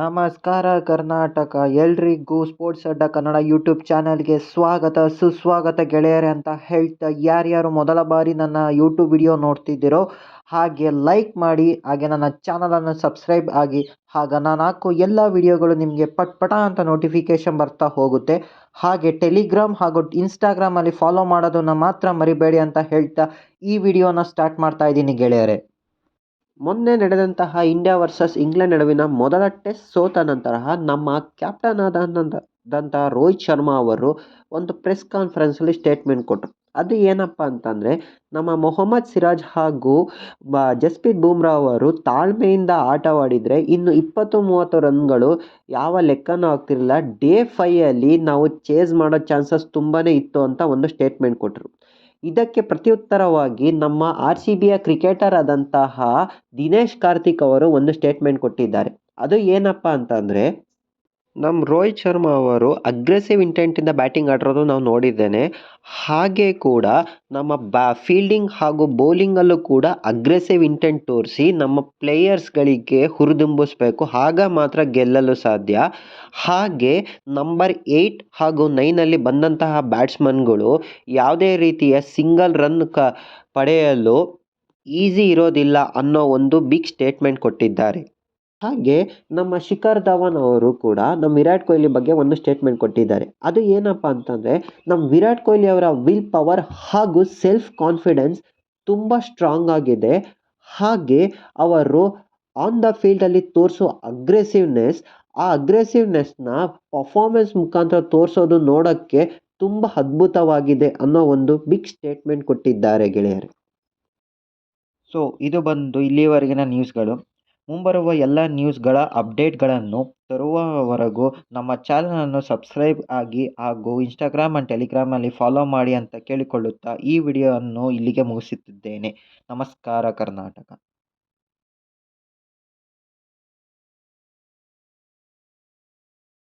ನಮಸ್ಕಾರ ಕರ್ನಾಟಕ, ಎಲ್ರಿಗೂ ಸ್ಪೋರ್ಟ್ಸ್ ಅಡ್ಡ ಕನ್ನಡ ಯೂಟ್ಯೂಬ್ ಚಾನಲ್ಗೆ ಸ್ವಾಗತ ಸುಸ್ವಾಗತ ಗೆಳೆಯರೇ ಅಂತ ಹೇಳ್ತಾ, ಯಾರ್ಯಾರು ಮೊದಲ ಬಾರಿ ನನ್ನ ಯೂಟ್ಯೂಬ್ ವಿಡಿಯೋ ನೋಡ್ತಿದ್ದೀರೋ ಹಾಗೆ ಲೈಕ್ ಮಾಡಿ, ಹಾಗೆ ನನ್ನ ಚಾನಲನ್ನು ಸಬ್ಸ್ಕ್ರೈಬ್ ಆಗಿ. ಆಗ ನಾನು ಹಾಕೋ ಎಲ್ಲ ವಿಡಿಯೋಗಳು ನಿಮಗೆ ಪಟ್ ಅಂತ ನೋಟಿಫಿಕೇಶನ್ ಬರ್ತಾ ಹೋಗುತ್ತೆ. ಹಾಗೆ ಟೆಲಿಗ್ರಾಮ್ ಹಾಗೂ ಇನ್ಸ್ಟಾಗ್ರಾಮಲ್ಲಿ ಫಾಲೋ ಮಾಡೋದನ್ನು ಮಾತ್ರ ಮರಿಬೇಡಿ ಅಂತ ಹೇಳ್ತಾ ಈ ವಿಡಿಯೋನ ಸ್ಟಾರ್ಟ್ ಮಾಡ್ತಾ ಇದ್ದೀನಿ ಗೆಳೆಯರೇ. ಮೊನ್ನೆ ನಡೆದಂತಹ ಇಂಡಿಯಾ ವರ್ಸಸ್ ಇಂಗ್ಲೆಂಡ್ ನಡುವಿನ ಮೊದಲ ಟೆಸ್ಟ್ ಸೋತ ನಂತರ ನಮ್ಮ ಕ್ಯಾಪ್ಟನ್ ಆದಂತಹ ರೋಹಿತ್ ಶರ್ಮಾ ಅವರು ಒಂದು ಪ್ರೆಸ್ ಕಾನ್ಫರೆನ್ಸಲ್ಲಿ ಸ್ಟೇಟ್ಮೆಂಟ್ ಕೊಟ್ಟರು. ಅದು ಏನಪ್ಪ ಅಂತಂದರೆ, ನಮ್ಮ ಮೊಹಮ್ಮದ್ ಸಿರಾಜ್ ಹಾಗೂ ಜಸ್ಪ್ರೀತ್ ಬೂಮ್ರಾ ಅವರು ತಾಳ್ಮೆಯಿಂದ ಆಟವಾಡಿದರೆ ಇನ್ನು 20-30 ರನ್ಗಳು ಯಾವ ಲೆಕ್ಕನೂ ಆಗ್ತಿರಲಿಲ್ಲ. ಡೇ 5ಅಲ್ಲಿ ನಾವು ಚೇಸ್ ಮಾಡೋ ಚಾನ್ಸಸ್ ತುಂಬಾ ಇತ್ತು ಅಂತ ಒಂದು ಸ್ಟೇಟ್ಮೆಂಟ್ ಕೊಟ್ಟರು. ಇದಕ್ಕೆ ಪ್ರತ್ಯುತ್ತರವಾಗಿ ನಮ್ಮ RCBಯ ಕ್ರಿಕೆಟರ್ ಆದಂತಹ ದಿನೇಶ್ ಕಾರ್ತಿಕ್ ಅವರು ಒಂದು ಸ್ಟೇಟ್ಮೆಂಟ್ ಕೊಟ್ಟಿದ್ದಾರೆ. ಅದು ಏನಪ್ಪ ಅಂತಂದರೆ, ನಮ್ಮ ರೋಹಿತ್ ಶರ್ಮಾ ಅವರು ಅಗ್ರೆಸಿವ್ ಇಂಟೆಂಟಿಂದ ಬ್ಯಾಟಿಂಗ್ ಆಡಿರೋದು ನಾವು ನೋಡಿದ್ದೇನೆ. ಹಾಗೆ ಕೂಡ ನಮ್ಮ ಫೀಲ್ಡಿಂಗ್ ಹಾಗೂ ಬೌಲಿಂಗಲ್ಲೂ ಕೂಡ ಅಗ್ರೆಸಿವ್ ಇಂಟೆಂಟ್ ತೋರಿಸಿ ನಮ್ಮ ಪ್ಲೇಯರ್ಸ್ಗಳಿಗೆ ಹುರಿದುಂಬಿಸ್ಬೇಕು, ಆಗ ಮಾತ್ರ ಗೆಲ್ಲಲು ಸಾಧ್ಯ. ಹಾಗೆ ನಂಬರ್ 8 ಹಾಗೂ 9ಅಲ್ಲಿ ಬಂದಂತಹ ಬ್ಯಾಟ್ಸ್ಮನ್ಗಳು ಯಾವುದೇ ರೀತಿಯ ಸಿಂಗಲ್ ರನ್ ಪಡೆಯಲು ಈಸಿ ಇರೋದಿಲ್ಲ ಅನ್ನೋ ಒಂದು ಬಿಗ್ ಸ್ಟೇಟ್ಮೆಂಟ್ ಕೊಟ್ಟಿದ್ದಾರೆ. ಹಾಗೆ ನಮ್ಮ ಶಿಖರ್ ಧವನ್ ಅವರು ಕೂಡ ನಮ್ಮ ವಿರಾಟ್ ಕೊಹ್ಲಿ ಬಗ್ಗೆ ಒಂದು ಸ್ಟೇಟ್ಮೆಂಟ್ ಕೊಟ್ಟಿದ್ದಾರೆ. ಅದು ಏನಪ್ಪ ಅಂತಂದರೆ, ನಮ್ಮ ವಿರಾಟ್ ಕೊಹ್ಲಿ ಅವರ ವಿಲ್ ಪವರ್ ಹಾಗೂ ಸೆಲ್ಫ್ ಕಾನ್ಫಿಡೆನ್ಸ್ ತುಂಬ ಸ್ಟ್ರಾಂಗ್ ಆಗಿದೆ. ಹಾಗೆ ಅವರು ಆನ್ ದ ಫೀಲ್ಡಲ್ಲಿ ತೋರಿಸೋ ಆ ಅಗ್ರೆಸಿವ್ನೆಸ್ನ ಪರ್ಫಾರ್ಮೆನ್ಸ್ ಮುಖಾಂತರ ತೋರಿಸೋದು ನೋಡೋಕ್ಕೆ ತುಂಬ ಅದ್ಭುತವಾಗಿದೆ ಅನ್ನೋ ಒಂದು ಬಿಗ್ ಸ್ಟೇಟ್ಮೆಂಟ್ ಕೊಟ್ಟಿದ್ದಾರೆ ಗೆಳೆಯರೆ. ಸೊ ಇದು ಬಂದು ಇಲ್ಲಿವರೆಗಿನ ನ್ಯೂಸ್ಗಳು. ಮುಂಬರುವ ಎಲ್ಲ ನ್ಯೂಸ್ಗಳ ಅಪ್ಡೇಟ್ಗಳನ್ನು ತರುವವರೆಗೂ ನಮ್ಮ ಚಾನಲನ್ನು ಸಬ್ಸ್ಕ್ರೈಬ್ ಆಗಿ ಹಾಗೂ ಇನ್ಸ್ಟಾಗ್ರಾಮ್ ಆ್ಯಂಡ್ ಟೆಲಿಗ್ರಾಮಲ್ಲಿ ಫಾಲೋ ಮಾಡಿ ಅಂತ ಕೇಳಿಕೊಳ್ಳುತ್ತಾ ಈ ವಿಡಿಯೋವನ್ನು ಇಲ್ಲಿಗೆ ಮುಗಿಸುತ್ತಿದ್ದೇನೆ. ನಮಸ್ಕಾರ ಕರ್ನಾಟಕ.